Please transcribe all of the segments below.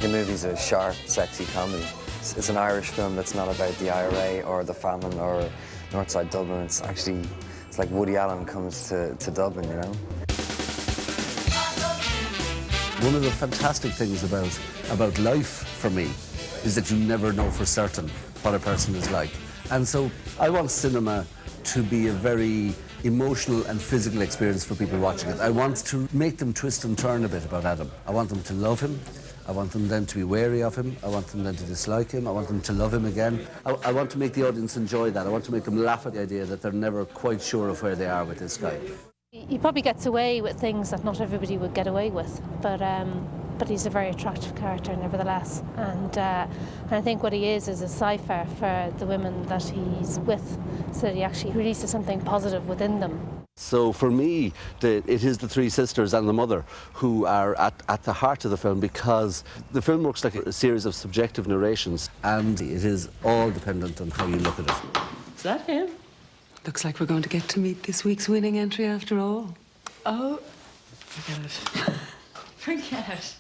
The movie's a sharp, sexy comedy. It's an Irish film that's not about the IRA or the famine or Northside Dublin. It's like Woody Allen comes to Dublin, you know? One of the fantastic things about life for me is that you never know for certain what a person is like. And so I want cinema to be a very emotional and physical experience for people watching it. I want to make them twist and turn a bit about Adam. I want them to love him. I want them then to be wary of him. I want them then to dislike him. I want them to love him again. I want to make the audience enjoy that. I want to make them laugh at the idea that they're never quite sure of where they are with this guy. He probably gets away with things that not everybody would get away with, but he's a very attractive character nevertheless. And I think what he is a cipher for the women that he's with, so that he actually releases something positive within them. So for me, it is the three sisters and the mother who are at the heart of the film, because the film looks like a series of subjective narrations, and it is all dependent on how you look at it. Is that him? Looks like we're going to get to meet this week's winning entry after all. Oh, forget it. Forget it.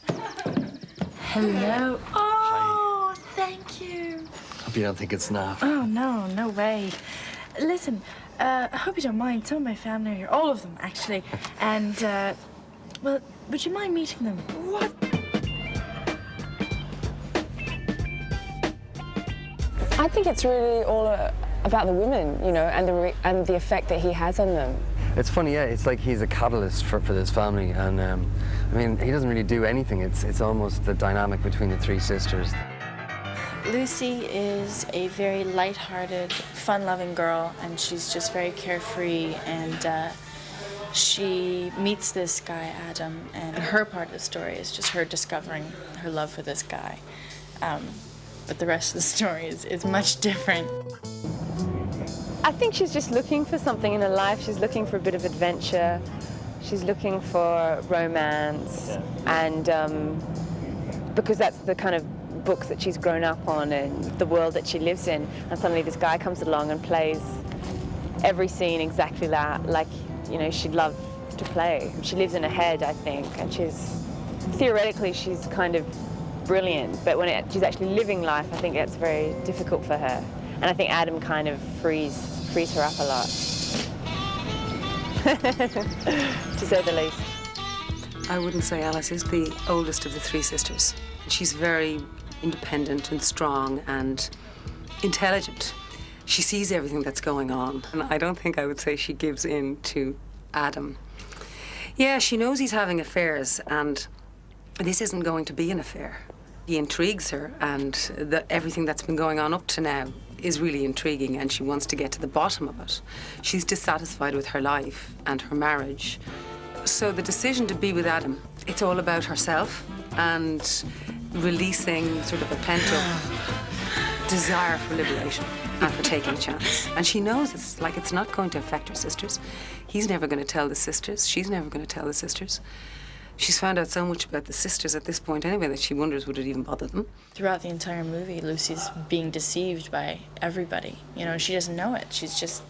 Hello. Oh, thank you. Hope you don't think it's Nav. Oh, no, no way. Listen, I hope you don't mind. Some of my family are here, all of them, actually. And, well, would you mind meeting them? What? I think it's really all about the women, you know, and the effect that he has on them. It's funny, yeah, it's like he's a catalyst for this family, and I mean, he doesn't really do anything. It's almost the dynamic between the three sisters. Lucy is a very light-hearted, fun-loving girl, and she's just very carefree, and she meets this guy, Adam, and her part of the story is just her discovering her love for this guy. But the rest of the story is much different. I think she's just looking for something in her life. She's looking for a bit of adventure. She's looking for romance, and because that's the kind of books that she's grown up on and the world that she lives in, and suddenly this guy comes along and plays every scene exactly like, you know, she'd love to play. She lives in her head, I think, and theoretically she's kind of brilliant, but when she's actually living life, I think it's very difficult for her. And I think Adam kind of frees her up a lot, to say the least. I wouldn't say Alice is the oldest of the three sisters. She's very independent and strong and intelligent. She sees everything that's going on, and I don't think I would say she gives in to Adam. Yeah, she knows he's having affairs, and this isn't going to be an affair. He intrigues her, and everything that's been going on up to now is really intriguing, and she wants to get to the bottom of it. She's dissatisfied with her life and her marriage. So the decision to be with Adam, it's all about herself and releasing sort of a pent-up desire for liberation and for taking a chance. And she knows it's not going to affect her sisters. He's never going to tell the sisters. She's never going to tell the sisters. She's found out so much about the sisters at this point anyway that she wonders, would it even bother them? Throughout the entire movie, Lucy's being deceived by everybody. You know, she doesn't know it. She's just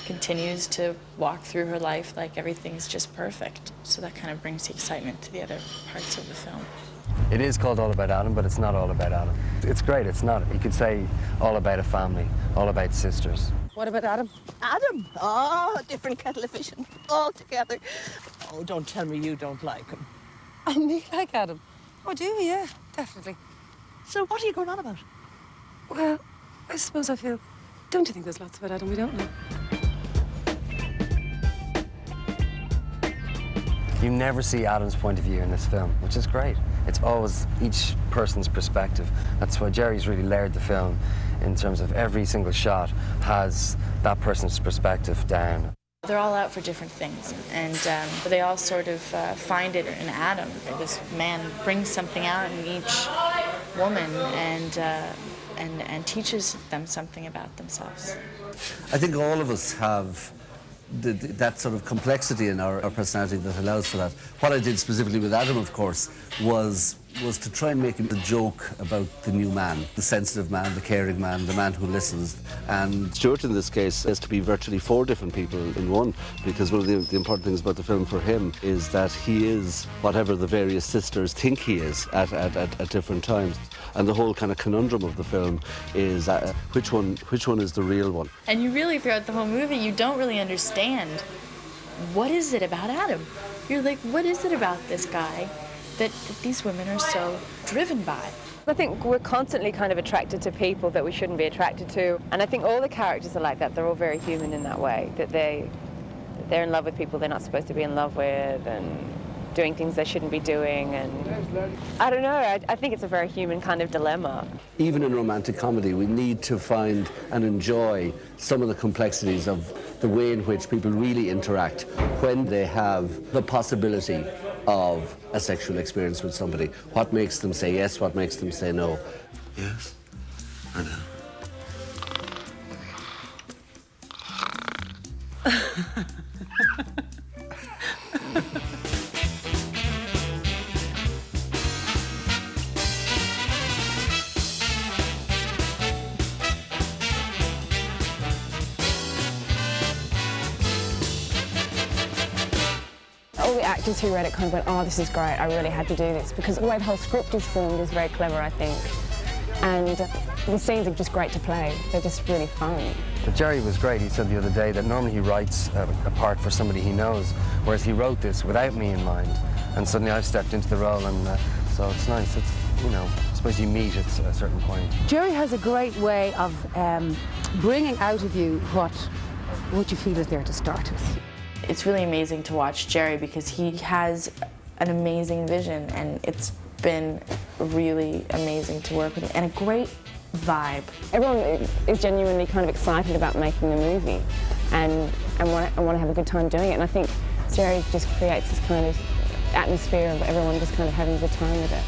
continues to walk through her life like everything's just perfect. So that kind of brings the excitement to the other parts of the film. It is called All About Adam, but it's not all about Adam. It's great, it's not. You could say all about a family, all about sisters. What about Adam? Adam? Oh, a different kettle of fish altogether. Oh, don't tell me you don't like him. Oh, me like Adam? Oh, do you? Yeah, definitely. So what are you going on about? Well, I suppose I feel... Don't you think there's lots about Adam we don't know? You never see Adam's point of view in this film, which is great. It's always each person's perspective. That's why Jerry's really layered the film in terms of every single shot has that person's perspective down. They're all out for different things, and but they all sort of find it in Adam. This man brings something out in each woman and teaches them something about themselves. I think all of us have that sort of complexity in our personality that allows for that. What I did specifically with Adam, of course, was was to try and make him a joke about the new man, the sensitive man, the caring man, the man who listens. And Stuart, in this case, has to be virtually 4 different people in one, because one of the important things about the film for him is that he is whatever the various sisters think he is at different times. And the whole kind of conundrum of the film is which one is the real one. And you really, throughout the whole movie, you don't really understand what is it about Adam. You're like, what is it about this guy that these women are so driven by? I think we're constantly kind of attracted to people that we shouldn't be attracted to. And I think all the characters are like that. They're all very human in that way, that they're in love with people they're not supposed to be in love with, and doing things they shouldn't be doing. And I don't know, I think it's a very human kind of dilemma. Even in romantic comedy, we need to find and enjoy some of the complexities of the way in which people really interact when they have the possibility of a sexual experience with somebody. What makes them say yes, what makes them say no. Yes, I know. All the actors who read it kind of went, oh, this is great, I really had to do this, because the way the whole script is formed is very clever, I think. And the scenes are just great to play. They're just really fun. But Jerry was great. He said the other day that normally he writes a part for somebody he knows, whereas he wrote this without me in mind. And suddenly I've stepped into the role, and so it's nice. It's, you know, I suppose you meet at a certain point. Jerry has a great way of bringing out of you what you feel is there to start with. It's really amazing to watch Jerry because he has an amazing vision, and it's been really amazing to work with him, and a great vibe. Everyone is genuinely kind of excited about making the movie and want to have a good time doing it. And I think Jerry just creates this kind of atmosphere of everyone just kind of having a good time with it.